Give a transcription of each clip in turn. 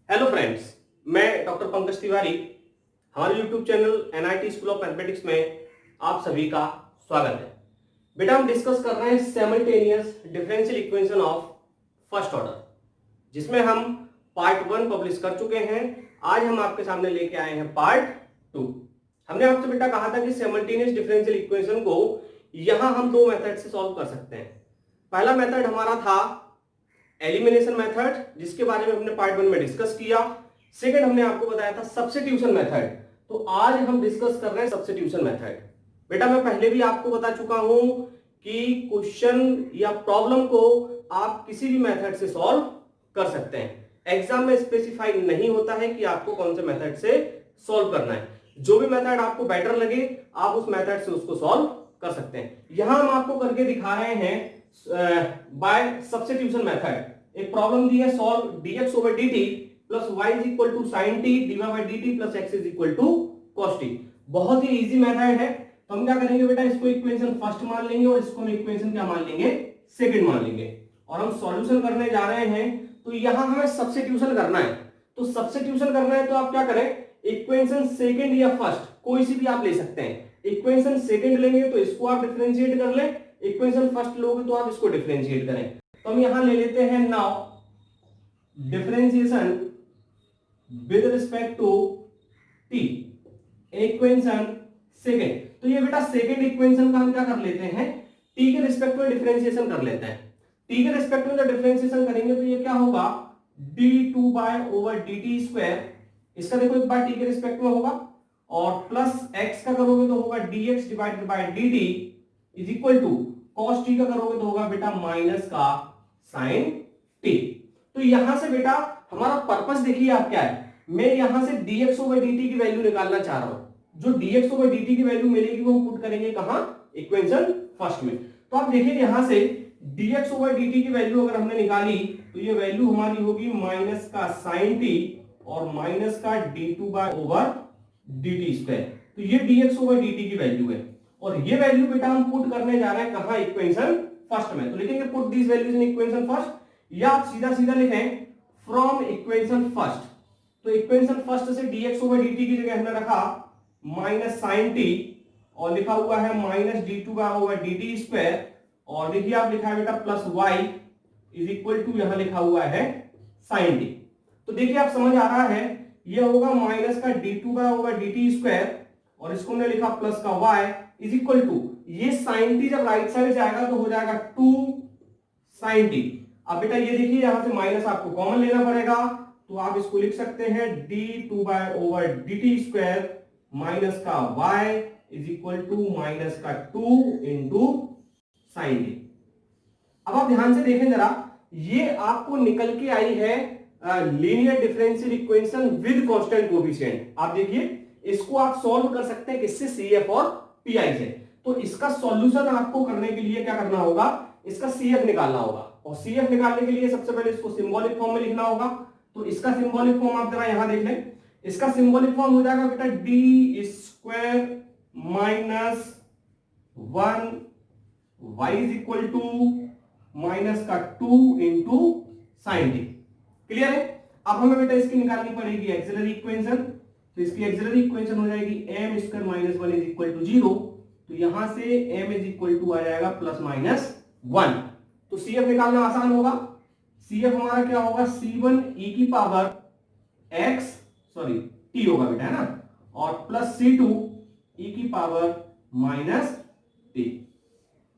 Hello friends, मैं doctor Pankaj Tiwari. हमारे YouTube channel NIT school of mathematics में आप सभी का स्वागत है। बेटा, हम डिस्कस कर रहे हैं simultaneous differential equation of first order, जिसमें हम पार्ट 1 पब्लिश कर चुके हैं। आज हम आपके सामने लेके आए हैं पार्ट 2। हमने आपसे बेटा कहा था कि साइमल्टेनियस डिफरेंशियल इक्वेशन को यहां हम दो मेथड से सॉल्व कर सकते हैं। पहला मेथड हमारा था एलिमिनेशन मेथड, जिसके बारे में हमने पार्ट 1 में डिस्कस किया। सेकंड हमने आपको बताया था सब्स्टिट्यूशन मेथड। तो आज हम डिस्कस कर रहे हैं सब्स्टिट्यूशन मेथड। बेटा, मैं पहले भी आपको बता चुका हूं कि क्वेश्चन या प्रॉब्लम को आप किसी भी मेथड से सॉल्व कर सकते हैं। एग्जाम में स्पेसिफाई नहीं होता है कि आपको कौन से मेथड से सॉल्व करना है। जो भी मेथड आपको बेटर लगे आप उस मेथड से उसको सॉल्व कर सकते हैं। यहां हम आपको करके दिखा रहे हैं बाय सब्स्टिट्यूशन मेथड। एक प्रॉब्लम दी है, solve dx over dt plus y is equal to sin t dy by dt plus x is equal to cos t। बहुत ही इजी मेथड है। तो हम क्या करेंगे बेटा, इसको इक्वेशन फर्स्ट मान लेंगे और इसको हम इक्वेशन क्या मान लेंगे, सेकंड मान लेंगे। और हम सॉल्यूशन करने जा रहे हैं, तो यहां हमें सब्स्टिट्यूशन करना है। तो सब्स्टिट्यूशन करना है तो आप क्या करें, इक्वेशन सेकंड या फर्स्ट कोई सी भी आप ले सकते हैं। इक्वेशन सेकंड लेंगे तो इसको आप डिफरेंशिएट कर लें, इक्वेशन फर्स्ट लोगे तो आप इसको डिफरेंशिएट करें। तो हम यहां ले लेते हैं now differentiation with respect to t, equation second. तो ये बेटा सेकंड इक्वेशन का हम क्या कर लेते हैं, t के रिस्पेक्ट में डिफरेंशिएशन कर लेते हैं। t के रिस्पेक्ट में जब डिफरेंशिएशन करेंगे तो ये क्या होगा, d2 bye over dt square. इसका देखो एक बार t के रिस्पेक्ट में होगा, और प्लस x का करोगे तो होगा dx divided by dt is equal to cos t का करोगे तो होगा बेटा माइनस का sin t। तो यहां से बेटा हमारा पर्पस देखिए आप क्या है, मैं यहां से dx ओवर dt की वैल्यू निकालना चाह रहा हूं। जो dx ओवर dt की वैल्यू मिलेगी वो हम पुट करेंगे कहां, इक्वेशन फर्स्ट में। तो आप देखिए यहां से dx ओवर dt की वैल्यू अगर हमने निकाली तो ये वैल्यू हमारी होगी माइनस का sin t और माइनस का d2 bye over dt square. तो ये dx ओवर dt की वैल्यू है, और ये वैल्यू बेटा हम पुट करने जा रहे हैं कहां, इक्वेशन फर्स्ट में। तो लिखेंगे put this values in equation first, या आप सीधा सीधा लिखें फ्रॉम इक्वेशन फर्स्ट। तो इक्वेशन फर्स्ट से dx ओवर dt की जगह हमने रखा माइनस sin t और लिखा हुआ है minus d2 over dt square, और देखिए आप लिखा है बेटा plus y is equal to यहां लिखा हुआ है sin t। तो देखिए आप समझ आ रहा है, ये होगा माइनस का d2 ओवर dt स्क्वायर और इसको हमने लिखा प्लस का y इज इक्वल टू, ये sin t जब राइट साइड जाएगा तो हो जाएगा 2 sin t। अब बेटा ये देखिए यहां से माइनस आपको कॉमन लेना पड़ेगा, तो आप इसको लिख सकते हैं d2 over dt square minus का y is equal to minus का 2 इंटू sin t। अब आप ध्यान से देखें जरा, ये आपको निकल के आई है linear differential equation with constant coefficient. आप देखिए इसको आप सॉल्व कर सकते हैं किससे, CF और PI से। तो इसका सॉल्यूशन आपको करने के लिए क्या करना होगा, इसका CF निकालना होगा, और CF निकालने के लिए सबसे पहले इसको सिंबॉलिक फॉर्म में लिखना होगा। तो इसका सिंबॉलिक फॉर्म आप जरा यहां देख लें, इसका सिंबॉलिक फॉर्म हो जाएगा बेटा d square minus 1 y is equal to minus का 2 इंटू साइन टी। क्लियर है। अब हमें बेटा इसकी निकालनी पड़ेगी एक्सिलरी इक्वेशन। तो इसकी एक्सिलरी इक्वेशन हो जाएगी m square minus 1 is equal to 0। तो यहां से m इज इक्वल टू आ जाएगा प्लस माइनस 1। तो CF निकालना आसान होगा। CF हमारा क्या होगा, C1 e की पावर x सॉरी t होगा बेटा, है ना, और प्लस C2 e की पावर माइनस t।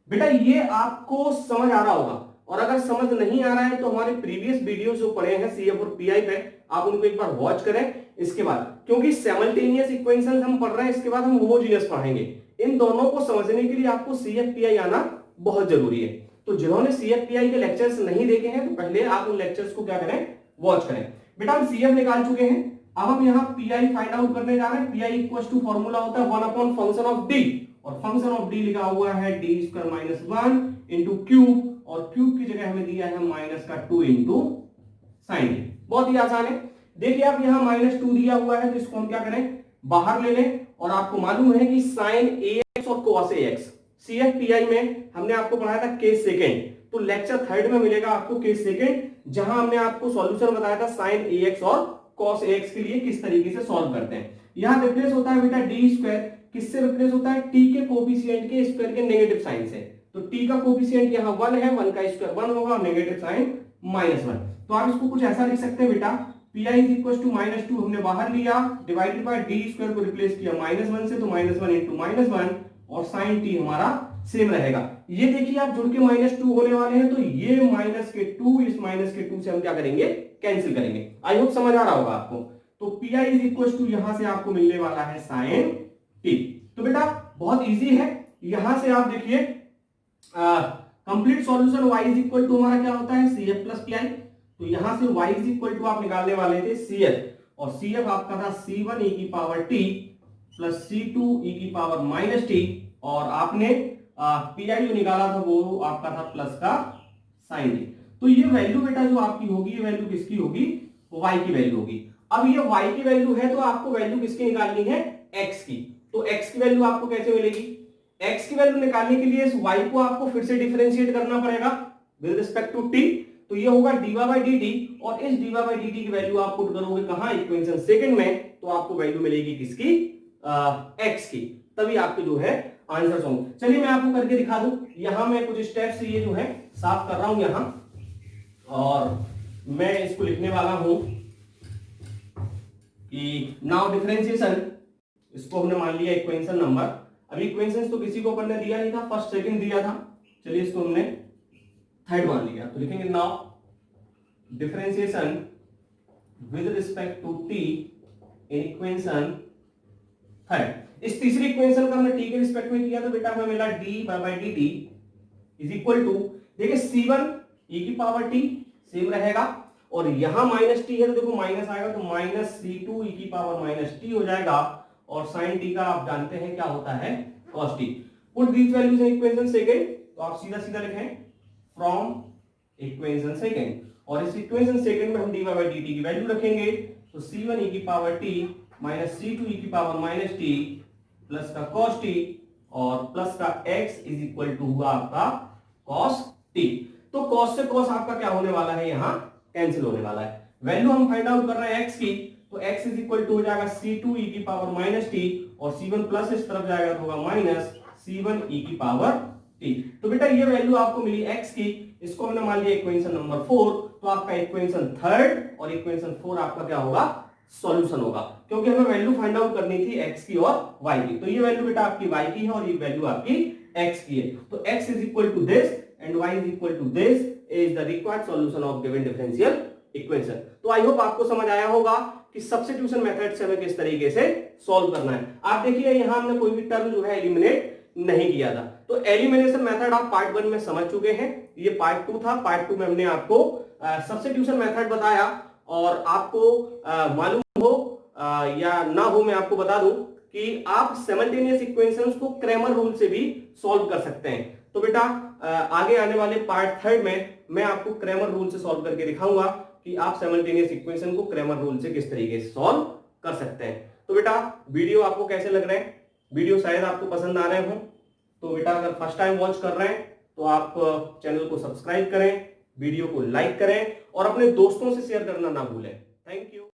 बेटा ये आपको समझ आ रहा होगा, और अगर समझ नहीं आ रहा है तो हमारे प्रीवियस वीडियो जो पढ़े हैं CF और PI पे, आप उनको एक बार वॉच करें। इसके बाद क्योंकि साइमल्टेनियस इक्वेशंस हम पढ़ रहे हैं, इसके बाद हम होमोजेनियस पढ़ेंगे। इन दोनों को समझने के लिए आपको CF PI आना बहुत जरूरी है। तो जिन्होंने CF PI के लेक्चर्स नहीं देखे हैं तो पहले आप उन लेक्चर्स को क्या करें, वॉच करें। बेटा हम CF निकाल चुके हैं, अब हम यहाँ PI फाइंड आउट करने जा रहे हैं। PI इक्वल्स टू फॉर्मूला होता है 1 अपॉन फंक्शन ऑफ d, और फंक्शन ऑफ d लिखा हुआ है d square minus 1 into cube, और क्यूब की जगह हमें दिया है माइनस का 2 इंटू साइन टी। बहुत ही आसान है। देखिए आप यहाँ माइनस 2 दिया हुआ है, तो इसको हम क्या करें, बाहर ले लें। और आपको मालूम है कि साइन ax और cos ax CF PI में हमने आपको पढ़ाया था केस सेकेंड, तो तो लेक्चर थर्ड में मिलेगा आपको केस सेकंड, जहां हमने आपको सॉल्यूशन बताया था साइन ax और cos ax के लिए किस तरीके से सॉल्व करते हैं। यहां रिप्लेस होता है बेटा डी स्क्वायर, किससे रिप्लेस होता है, टी के कोफिशिएंट के स्क्वायर के नेगेटिव साइन से। तो टी का कोफिशिएंट यहां 1 है, 1 का स्क्वायर 1 होगा और नेगेटिव साइन -1। तो आप इसको कुछ ऐसा लिख सकते हैं बेटा, pi इज इक्वल टू -2 हमने बाहर लिया, डिवाइडेड बाय डी स्क्वायर को रिप्लेस किया -1 से, तो -1 इंटू -1 और साइन टी हमारा सेम रहेगा। ये देखिए आप जुड़ के -2 होने वाले हैं, तो ये -2 इस -2 से हम क्या करेंगे, कैंसिल करेंगे। आई होप समझ आ रहा होगा आपको। तो pi इज इक्वल टू यहां से आपको मिलने वाला है साइन टी। तो बेटा बहुत इजी है, यहां से आप देखिए complete solution y is equal to हमारा क्या होता है, cf प्लस pi। तो यहां से y इज इक्वल टू आप निकालने वाले थे cf, और cf आपका था c1 e की power t plus c2 e की पावर -t, और आपने pi जो निकाला था वो आपका था प्लस का साइन टी। तो ये वैल्यू बेटा जो आपकी होगी, ये वैल्यू किसकी होगी, y की वैल्यू होगी। अब ये y की वैल्यू है, तो आपको वैल्यू किसकी निकालनी है, x की। तो x की वैल्यू आपको कैसे मिलेगी, x की वैल्यू निकालने के लिए इस y को आपको फिर से डिफरेंशिएट करना पड़ेगा विद रिस्पेक्ट टू t। तो ये होगा dy बाई dt, और इस dy बाई dt की वैल्यू आप पुट करोगे कहां, इक्वेशन सेकंड में, तो आपको वैल्यू मिलेगी किसकी, x की। तभी आपके जो है आंसर होंगे। चलिए मैं आपको करके दिखा दूं, यहां मैं कुछ स्टेप्स ये जो है साफ कर रहा हूं यहां, और मैं इसको लिखने वाला हूं कि नाउ डिफरेंशिएशन, इसको हमने मान लिया इक्वेशन नंबर, अभी इक्वेशंस तो किसी को अपन ने दिया नहीं था, फर्स्ट सेकंड दिया था, चलिए इसको हमने थर्ड मान लिया। तो लिखेंगे now differentiation with respect to T in equation third. इस तीसरी इक्वेशन का हमने टी के रिस्पेक्ट में किया, तो बेटा हमें मिला D by D T is equal to, देखिए c1 e की पावर t सेम रहेगा, और यहां माइनस टी है तो देखो माइनस आएगा, तो माइनस c2 e की पावर माइनस टी हो जाएगा, और साइन टी का आप जानते हैं क्या होता है, cos T. Put these values in equation second, तो आप सीधा सीधा लिखें फ्रॉम इक्वेशन सेकंड, और इस इक्वेशन सेकंड में हम dy बाई dt की वैल्यू रखेंगे। तो c1 e की power t minus c2 e की पावर माइनस t प्लस का cos t, और प्लस का x इज इक्वल टू हुआ आपका cos t। तो cos से cos आपका क्या होने वाला है, यहां कैंसिल होने वाला है। वैल्यू हम फाइंड आउट कर रहे हैं x की, तो x इज इक्वल टू हो जाएगा c2 e की पावर माइनस t, और c1 प्लस इस तरफ जाएगा तो होगा माइनस c1 e की पावर t। तो बेटा ये वैल्यू आपको मिली x की, इसको हमने मान लिया इक्वेशन नंबर 4, तो आपका इक्वेशन थर्ड और इक्वेशन 4 आपका क्या होगा, सॉल्यूशन होगा, क्योंकि हमें वैल्यू फाइंड आउट करनी थी x की और y की। तो ये वैल्यू बेटा आपकी y की है, और ये वैल्यू आपकी x की है। तो x is equal to this and y is equal to this is the required solution of given differential equation. तो आई होप आपको समझ आया होगा कि सब्स्टिट्यूशन मेथड से हमें किस तरीके से सॉल्व करना है। आप देखिए यहां हमने कोई भी टर्म जो है एलिमिनेट नहीं किया था, तो एलिमिनेशन मेथड आप पार्ट 1 में समझ चुके हैं, ये पार्ट 2 था। पार्ट 2 में हमने आपको सब्स्टिट्यूशन मेथड बताया, और आपको मालूम हो या ना हो मैं आपको बता दूं कि आप साइमल्टेनियस इक्वेशंस को क्रैमर रूल से भी सॉल्व कर सकते हैं। तो बेटा आगे आने वाले पार्ट 3 में मैं आपको क्रैमर रूल से सॉल्व करके दिखाऊंगा कि आप साइमल्टेनियस इक्वेशन को क्रैमर रूल से किस तरीके से सॉल्व कर सकते हैं। तो बेटा वीडियो आपको कैसे लग रहे हैं, वीडियो शायद आपको पसंद आ रहे हो, तो बेटा अगर फर्स्ट टाइम वॉच कर रहे हैं तो आप चैनल को सब्सक्राइब करें, वीडियो को लाइक करें, और अपने दोस्तों से शेयर करना ना भूलें। Thank you.